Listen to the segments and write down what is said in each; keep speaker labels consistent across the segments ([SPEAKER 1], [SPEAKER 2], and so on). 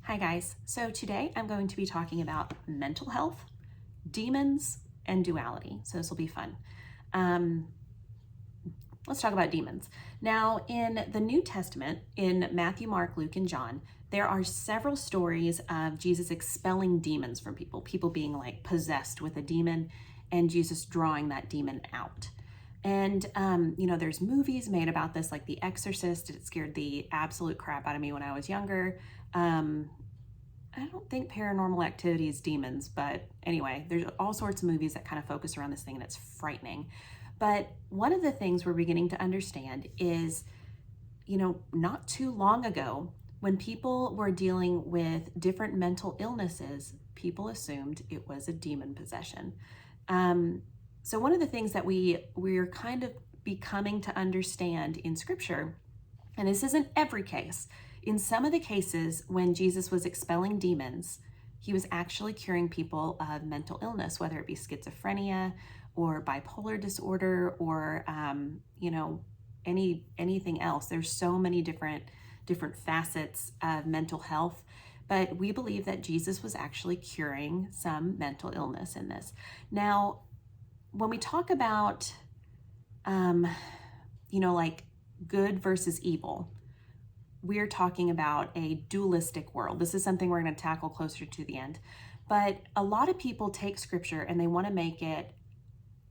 [SPEAKER 1] Hi guys, so today I'm going to be talking about mental health, demons, and duality. So this will be fun. Let's talk about demons. Now in the New Testament, in Matthew, Mark, Luke, and John, there are several stories of Jesus expelling demons from people being like possessed with a demon and Jesus drawing that demon out. And, there's movies made about this, like The Exorcist. It scared the absolute crap out of me when I was younger. I don't think Paranormal Activity is demons, but anyway, there's all sorts of movies that kind of focus around this thing, and it's frightening. But one of the things we're beginning to understand is, not too long ago, when people were dealing with different mental illnesses, people assumed it was a demon possession. So one of the things that we're kind of becoming to understand in Scripture, and this isn't every case, in some of the cases when Jesus was expelling demons, he was actually curing people of mental illness, whether it be schizophrenia or bipolar disorder or, anything else. There's so many different facets of mental health, but we believe that Jesus was actually curing some mental illness in this. Now, when we talk about, like good versus evil, we're talking about a dualistic world. This is something we're going to tackle closer to the end. But a lot of people take Scripture and they want to make it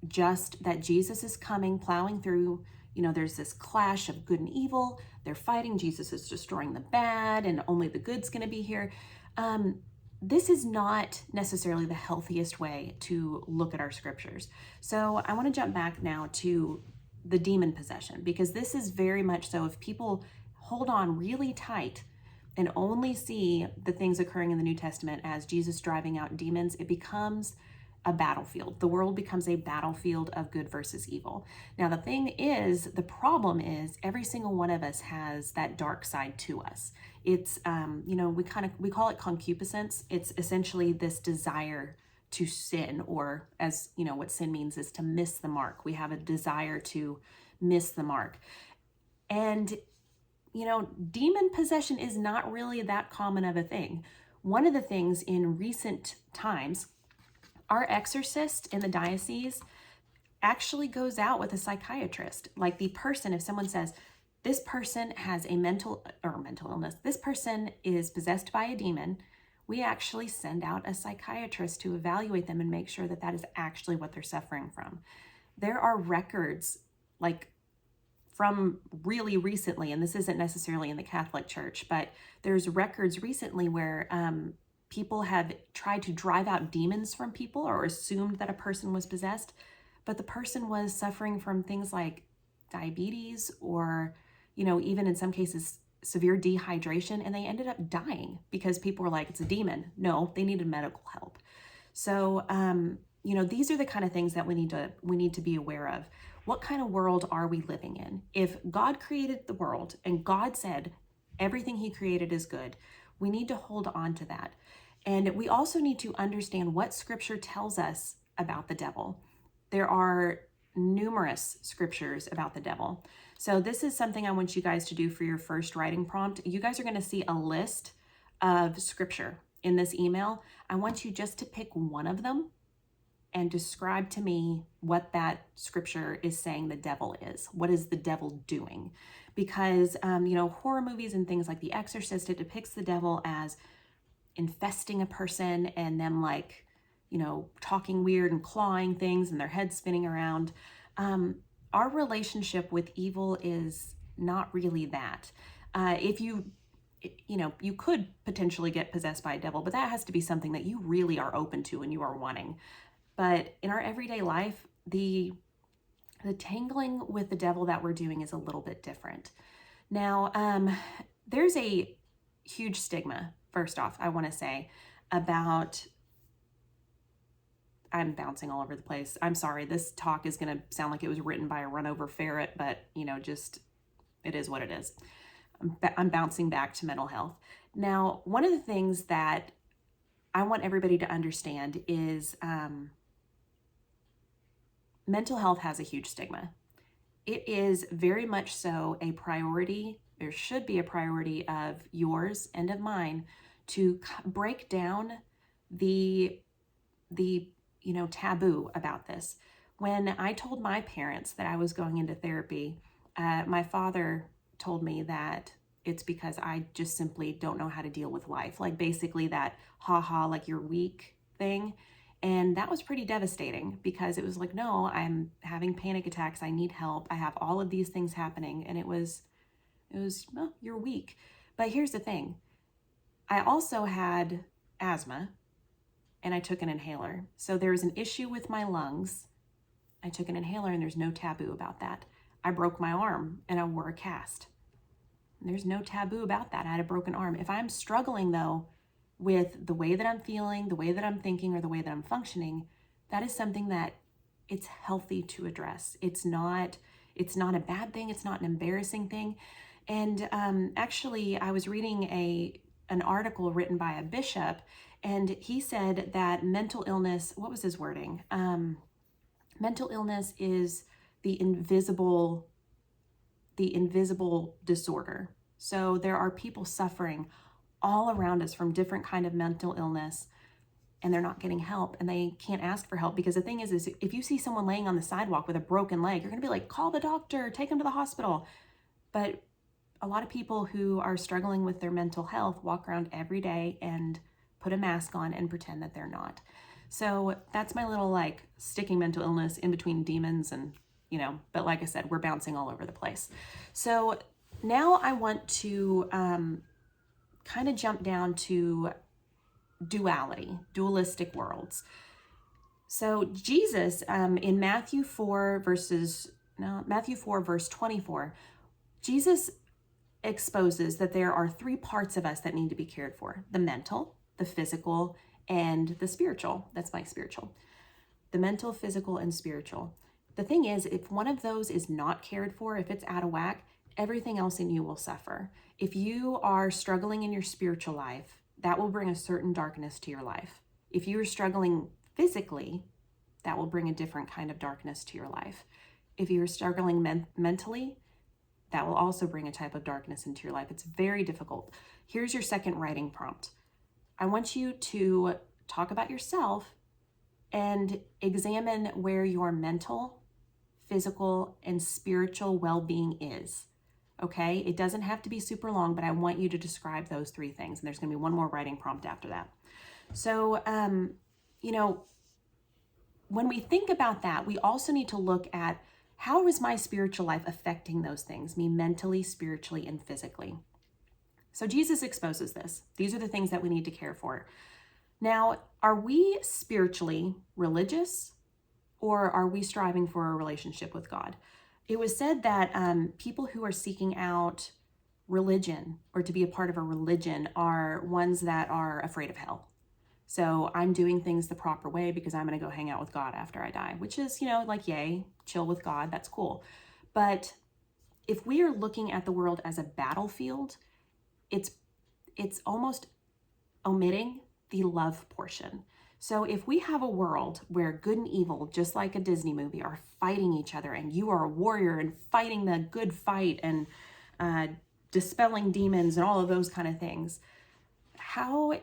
[SPEAKER 1] just that Jesus is coming, plowing through. There's this clash of good and evil. They're fighting. Jesus is destroying the bad and only the good's going to be here. This is not necessarily the healthiest way to look at our Scriptures. So I want to jump back now to the demon possession, because this is very much so. If people hold on really tight and only see the things occurring in the New Testament as Jesus driving out demons, it becomes a battlefield. The world becomes a battlefield of good versus evil. Now, the problem is every single one of us has that dark side to us. It's, we call it concupiscence. It's essentially this desire to sin, or as what sin means is to miss the mark. We have a desire to miss the mark. And demon possession is not really that common of a thing. One of the things in recent times, our exorcist in the diocese actually goes out with a psychiatrist. Like the person, if someone says, this person has a mental illness, this person is possessed by a demon, we actually send out a psychiatrist to evaluate them and make sure that that is actually what they're suffering from. There are records, like from really recently, and this isn't necessarily in the Catholic Church, but there's records recently where people have tried to drive out demons from people or assumed that a person was possessed, but the person was suffering from things like diabetes or, even in some cases, severe dehydration, and they ended up dying because people were like, it's a demon. No, they needed medical help. So, these are the kind of things that we need to be aware of. What kind of world are we living in? If God created the world and God said everything he created is good, we need to hold on to that. And we also need to understand what Scripture tells us about the devil. There are numerous scriptures about the devil. So this is something I want you guys to do for your first writing prompt. You guys are going to see a list of Scripture in this email. I want you just to pick one of them and describe to me what that Scripture is saying the devil is. What is the devil doing? Because, horror movies and things like The Exorcist, it depicts the devil as infesting a person and them talking weird and clawing things and their head spinning around. Our relationship with evil is not really that. If you could potentially get possessed by a devil, but that has to be something that you really are open to and you are wanting. But in our everyday life, the tangling with the devil that we're doing is a little bit different. Now, there's a huge stigma, first off, I want to say, about, I'm bouncing all over the place. I'm sorry, this talk is going to sound like it was written by a run-over ferret, but, it is what it is. I'm bouncing back to mental health. Now, one of the things that I want everybody to understand is mental health has a huge stigma. It is very much so a priority. There should be a priority of yours and of mine to break down the taboo about this. When I told my parents that I was going into therapy, my father told me that it's because I just simply don't know how to deal with life. Like basically that like you're weak thing. And that was pretty devastating because it was like, no, I'm having panic attacks. I need help. I have all of these things happening. And it was, well, you're weak. But here's the thing. I also had asthma and I took an inhaler. So there was an issue with my lungs. I took an inhaler and there's no taboo about that. I broke my arm and I wore a cast. There's no taboo about that. I had a broken arm. If I'm struggling though with the way that I'm feeling, the way that I'm thinking, or the way that I'm functioning, that is something that it's healthy to address. It's not a bad thing. It's not an embarrassing thing. And actually, I was reading an article written by a bishop, and he said that mental illness, what was his wording? Mental illness is the invisible disorder. So there are people suffering all around us from different kind of mental illness, and they're not getting help, and they can't ask for help, because the thing is if you see someone laying on the sidewalk with a broken leg, you're going to be like, call the doctor, take them to the hospital. But a lot of people who are struggling with their mental health walk around every day and put a mask on and pretend that they're not. So that's my little like sticking mental illness in between demons, and but like I said, we're bouncing all over the place. So now I want to kind of jump down to dualistic worlds. So Jesus, in Matthew 4 verse 24, Jesus exposes that there are three parts of us that need to be cared for: the mental, the physical, and the spiritual. That's my spiritual. The mental, physical, and spiritual. The thing is, if one of those is not cared for, if it's out of whack, everything else in you will suffer. If you are struggling in your spiritual life, that will bring a certain darkness to your life. If you are struggling physically, that will bring a different kind of darkness to your life. If you're struggling mentally, that will also bring a type of darkness into your life. It's very difficult. Here's your second writing prompt. I want you to talk about yourself and examine where your mental, physical, and spiritual well-being is. Okay? It doesn't have to be super long, but I want you to describe those three things. And there's going to be one more writing prompt after that. So, when we think about that, we also need to look at, how is my spiritual life affecting those things, me mentally, spiritually, and physically? So Jesus exposes this. These are the things that we need to care for. Now, are we spiritually religious, or are we striving for a relationship with God? It was said that people who are seeking out religion or to be a part of a religion are ones that are afraid of hell. So I'm doing things the proper way because I'm going to go hang out with God after I die, which is, like, yay, chill with God. That's cool. But if we are looking at the world as a battlefield, it's almost omitting the love portion. So if we have a world where good and evil, just like a Disney movie, are fighting each other, and you are a warrior and fighting the good fight and dispelling demons and all of those kind of things, how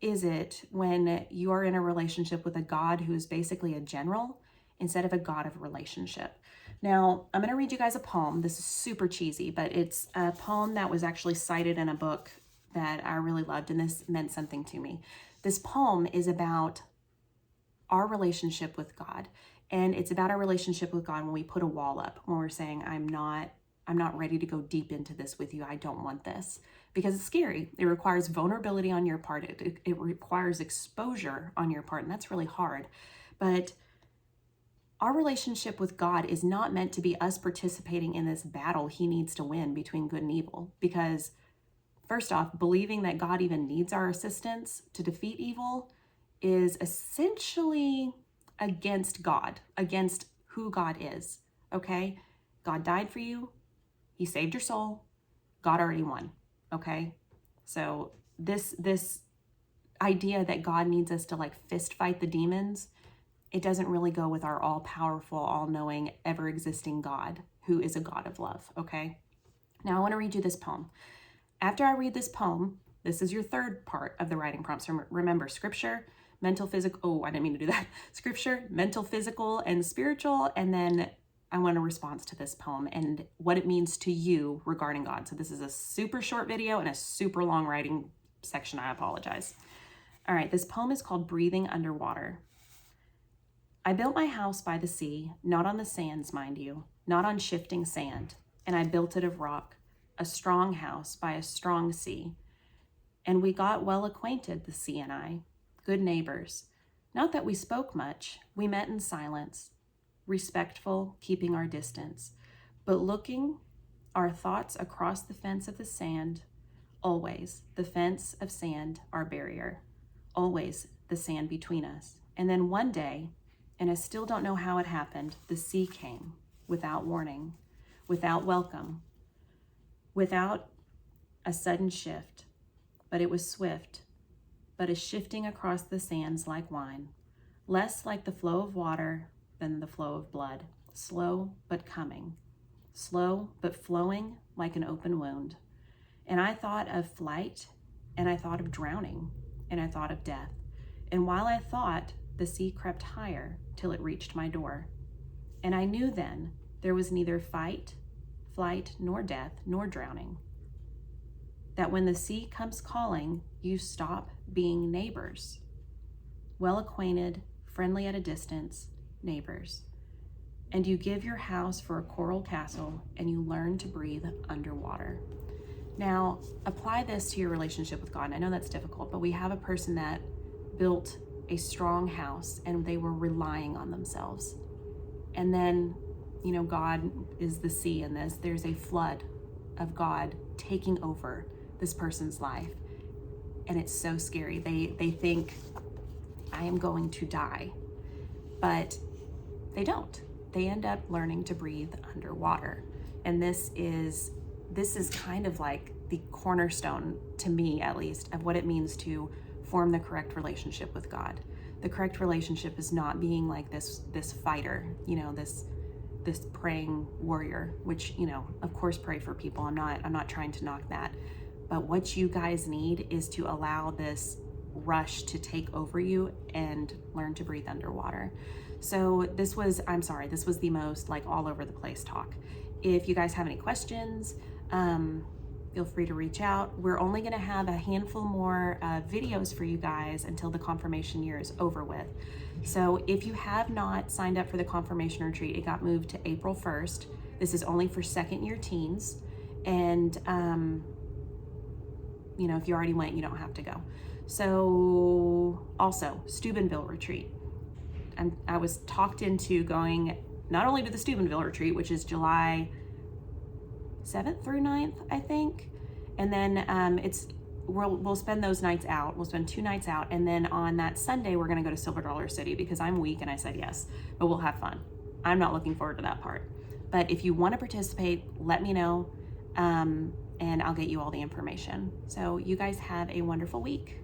[SPEAKER 1] is it when you are in a relationship with a God who is basically a general instead of a God of relationship? Now, I'm going to read you guys a poem. This is super cheesy, but it's a poem that was actually cited in a book that I really loved, and this meant something to me. This poem is about our relationship with God, and it's about our relationship with God when we put a wall up, when we're saying, I'm not ready to go deep into this with you. I don't want this, because it's scary. It requires vulnerability on your part. It requires exposure on your part, and that's really hard. But our relationship with God is not meant to be us participating in this battle he needs to win between good and evil, because first off, believing that God even needs our assistance to defeat evil is essentially against God, against who God is, okay? God died for you. He saved your soul. God already won, okay? So this idea that God needs us to like fist fight the demons, it doesn't really go with our all-powerful, all-knowing, ever-existing God, who is a God of love, okay? Now I want to read you this poem. After I read this poem This is your third part of the writing prompts. Remember, scripture, mental, physical. Oh, I didn't mean to do that. Scripture, mental, physical, and spiritual. And then I want a response to this poem and what it means to you regarding God. So this is a super short video and a super long writing section. I apologize. All right, this poem is called Breathing Underwater. I built my house by the sea, not on the sands, mind you, not on shifting sand. And I built it of rock, a strong house by a strong sea. And we got well acquainted, the sea and I, good neighbors. Not that we spoke much, we met in silence, respectful, keeping our distance, but looking our thoughts across the fence of the sand, always the fence of sand, our barrier, always the sand between us. And then one day, and I still don't know how it happened, the sea came without warning, without welcome, without a sudden shift, but it was swift, but a shifting across the sands like wine, less like the flow of water than the flow of blood, slow but coming, slow but flowing like an open wound. And I thought of flight, and I thought of drowning, and I thought of death. And while I thought, the sea crept higher till it reached my door. And I knew then there was neither fight, flight, nor death, nor drowning. That when the sea comes calling, you stop being neighbors, well acquainted, friendly at a distance, neighbors. And you give your house for a coral castle, and you learn to breathe underwater. Now, apply this to your relationship with God. And I know that's difficult, but we have a person that built a strong house and they were relying on themselves. And then, you know, God is the sea in this. There's a flood of God taking over this person's life. And it's so scary. They think, I am going to die. But they don't. They end up learning to breathe underwater. And this is kind of like the cornerstone, to me at least, of what it means to form the correct relationship with God. The correct relationship is not being like this fighter, you know, this praying warrior, which, you know, of course pray for people. I'm not trying to knock that. But what you guys need is to allow this rush to take over you and learn to breathe underwater. So this was the most like all over the place talk. If you guys have any questions, feel free to reach out. We're only going to have a handful more videos for you guys until the confirmation year is over with. So if you have not signed up for the confirmation retreat, it got moved to April 1st. This is only for second year teens. And, you know, if you already went, you don't have to go. So also Steubenville retreat. I was talked into going not only to the Steubenville retreat, which is July 7th through 9th, I think. And then we'll spend those nights out. We'll spend 2 nights out. And then on that Sunday, we're going to go to Silver Dollar City because I'm weak and I said yes, but we'll have fun. I'm not looking forward to that part. But if you want to participate, let me know, and I'll get you all the information. So you guys have a wonderful week.